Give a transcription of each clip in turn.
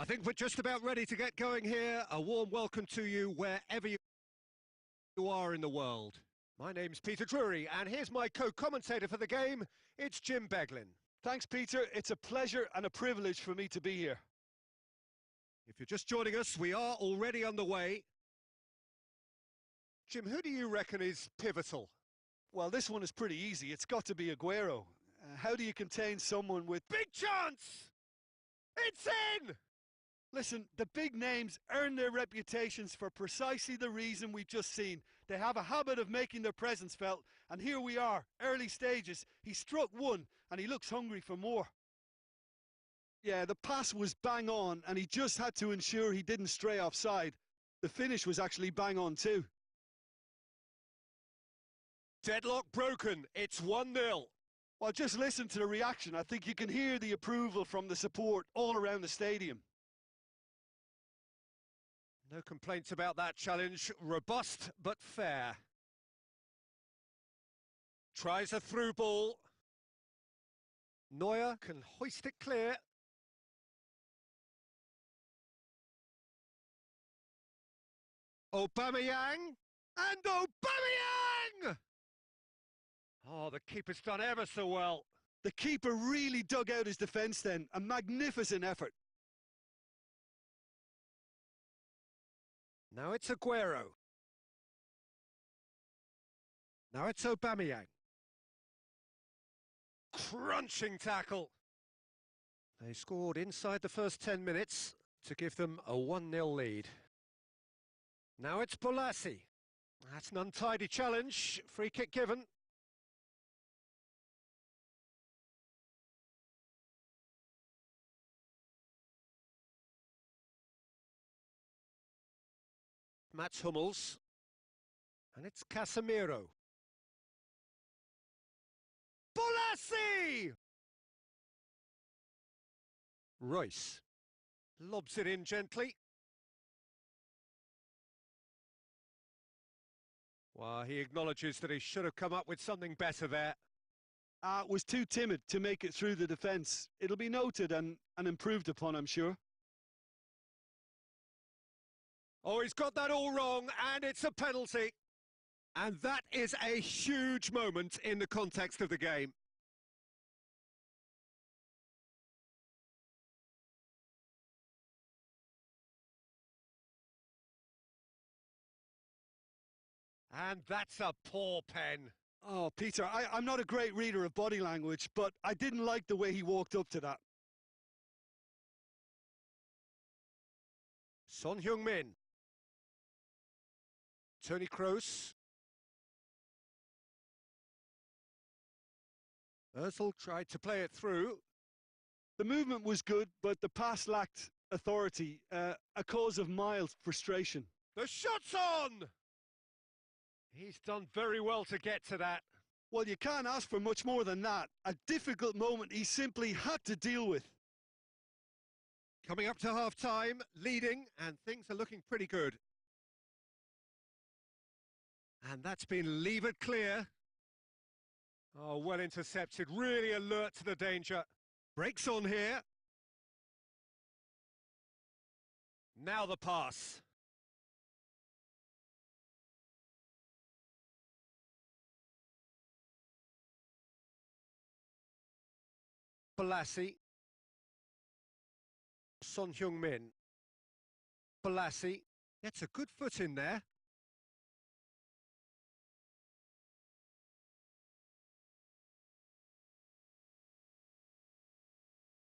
I think we're just about ready to get going here. A warm welcome to you wherever you are in the world. My name's Peter Drury, and here's my co-commentator for the game. It's Jim Beglin. Thanks, Peter. It's a pleasure and a privilege for me to be here. If you're just joining us, we are already underway. Jim, who do you reckon is pivotal? Well, this one is pretty easy. It's got to be Aguero. How do you contain someone with... Big chance! It's in! Listen, the big names earn their reputations for precisely the reason we've just seen. They have a habit of making their presence felt, and here we are, early stages. He struck one, and he looks hungry for more. Yeah, the pass was bang on, and he just had to ensure he didn't stray offside. The finish was actually bang on too. Deadlock broken. It's 1-0. Well, just listen to the reaction. I think you can hear the approval from the support all around the stadium. No complaints about that challenge. Robust, but fair. Tries a through ball. Neuer can hoist it clear. Aubameyang. And Aubameyang! Oh, the keeper's done ever so well. The keeper really dug out his defence then. A magnificent effort. Now it's Aguero. Now it's Aubameyang. Crunching tackle. They scored inside the first 10 minutes to give them a 1-0 lead. Now it's Borrusia. That's an untidy challenge. Free kick given. Mats Hummels. And it's Casemiro. Borrusia! Royce. Lobs it in gently. Well, he acknowledges that he should have come up with something better there. Was too timid to make it through the defence. It'll be noted and improved upon, I'm sure. Oh, he's got that all wrong, and it's a penalty. And that is a huge moment in the context of the game. And that's a poor pen. Oh, Peter, I'm not a great reader of body language, but I didn't like the way he walked up to that. Son Heung-min. Toni Kroos. Ozil tried to play it through. The movement was good, but the pass lacked authority, a cause of mild frustration. The shot's on! He's done very well to get to that. Well, you can't ask for much more than that. A difficult moment he simply had to deal with. Coming up to half-time, leading, and things are looking pretty good. And that's been levered clear. Oh, well intercepted, really alert to the danger. Breaks on here. Now the pass. Borrusia. Son Heung-min. Borrusia gets a good foot in there.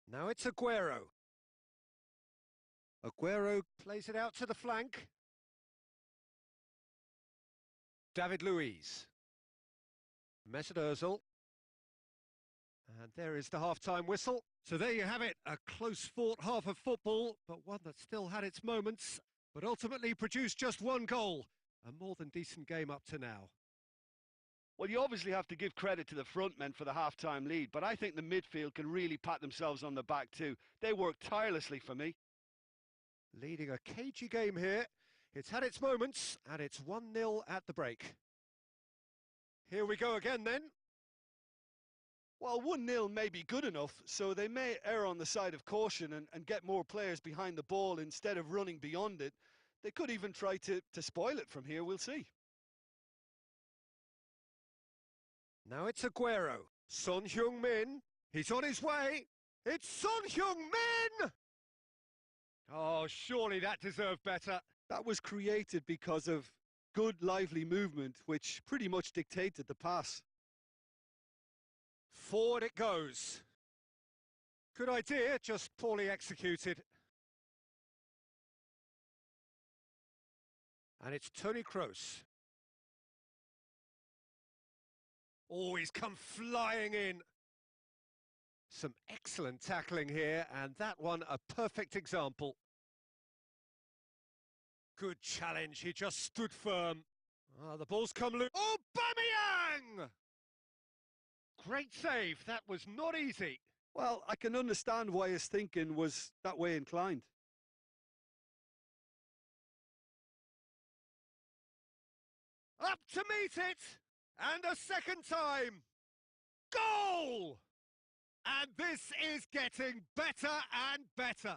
Now it's Aguero. Aguero plays it out to the flank. David Luiz. Mesut Ozil. And there is the half-time whistle. So there you have it, a close-fought half of football, but one that still had its moments, but ultimately produced just one goal. A more than decent game up to now. Well, you obviously have to give credit to the front men for the half-time lead, but I think the midfield can really pat themselves on the back too. They worked tirelessly for me. Leading a cagey game here. It's had its moments, and it's 1-0 at the break. Here we go again then. Well, 1-0 may be good enough, so they may err on the side of caution and get more players behind the ball instead of running beyond it. They could even try to spoil it from here, we'll see. Now it's Aguero. Son Heung-min. He's on his way. It's Son Heung-min! Oh, surely that deserved better. That was created because of good, lively movement, which pretty much dictated the pass. Forward it goes. Good idea, just poorly executed. And it's Toni Kroos. Oh, he's come flying in. Some excellent tackling here, and that one a perfect example. Good challenge, he just stood firm. Oh, the ball's come loose. Aubameyang! Great save, that was not easy. Well, I can understand why his thinking was that way inclined. Up to meet it! And a second time! Goal! And this is getting better and better.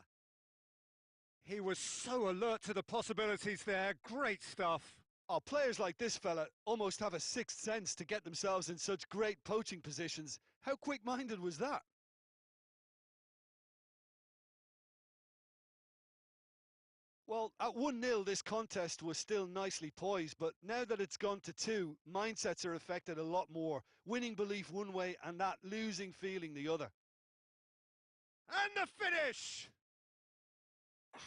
He was so alert to the possibilities there. Great stuff. Oh, players like this fella almost have a sixth sense to get themselves in such great poaching positions. How quick-minded was that? Well, at 1-0, this contest was still nicely poised, but now that it's gone to 2, mindsets are affected a lot more. Winning belief one way and that losing feeling the other. And the finish!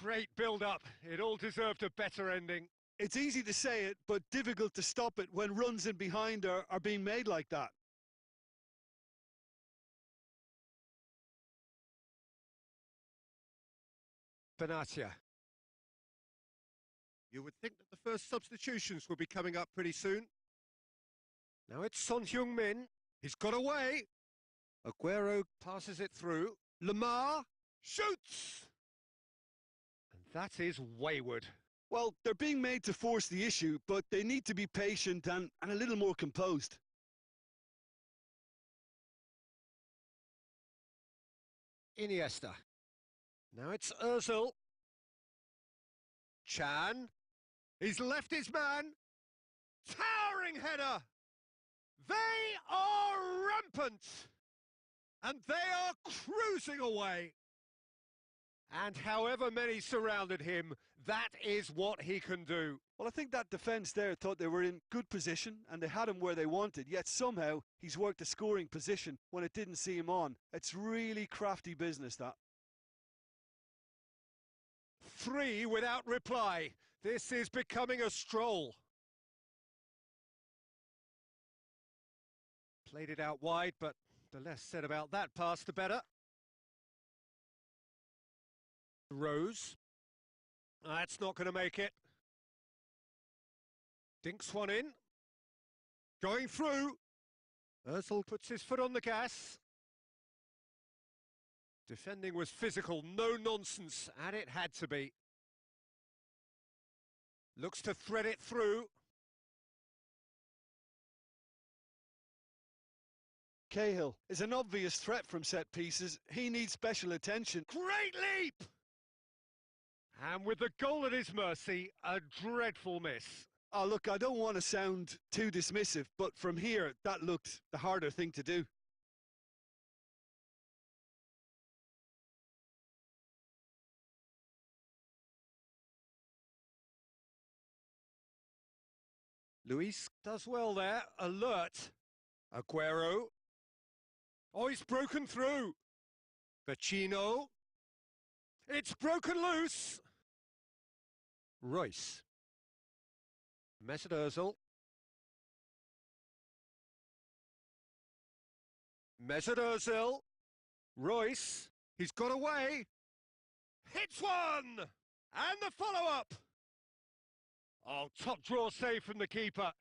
Great build-up. It all deserved a better ending. It's easy to say it, but difficult to stop it when runs in behind are being made like that. Benatia. You would think that the first substitutions would be coming up pretty soon. Now it's Son Heung-min. He's got away. Aguero passes it through. Lamar shoots! And that is wayward. Well, they're being made to force the issue, but they need to be patient and a little more composed. Iniesta. Now it's Ozil. Chan. He's left his man. Towering header. They are rampant. And they are cruising away. And however many surrounded him, that is what he can do. Well, I think that defence there thought they were in good position and they had him where they wanted, yet somehow he's worked a scoring position when it didn't see him on. It's really crafty business, that. 3 without reply. This is becoming a stroll. Played it out wide, but the less said about that pass, the better. Rose. That's not going to make it. Dinks one in. Going through. Ozil puts his foot on the gas. Defending was physical, no nonsense, and it had to be. Looks to thread it through. Cahill is an obvious threat from set pieces. He needs special attention. Great leap! And with the goal at his mercy, a dreadful miss. Oh, look, I don't want to sound too dismissive, but from here, that looked the harder thing to do. Luis does well there, alert. Aguero. Oh, he's broken through. Vecino. It's broken loose. Royce. Mesut Ozil. Mesut Ozil. Royce. He's got away. Hits one! And the follow-up. Oh, top draw save from the keeper.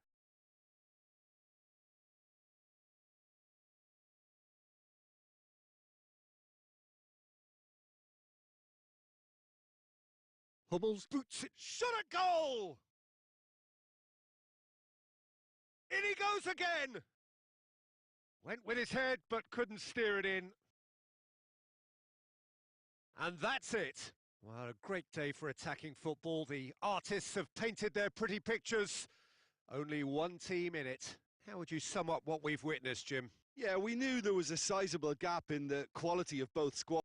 Hummels boots it, shot at goal! In he goes again! Went with his head, but couldn't steer it in. And that's it. Well, a great day for attacking football. The artists have painted their pretty pictures. Only one team in it. How would you sum up what we've witnessed, Jim? Yeah, we knew there was a sizable gap in the quality of both squads.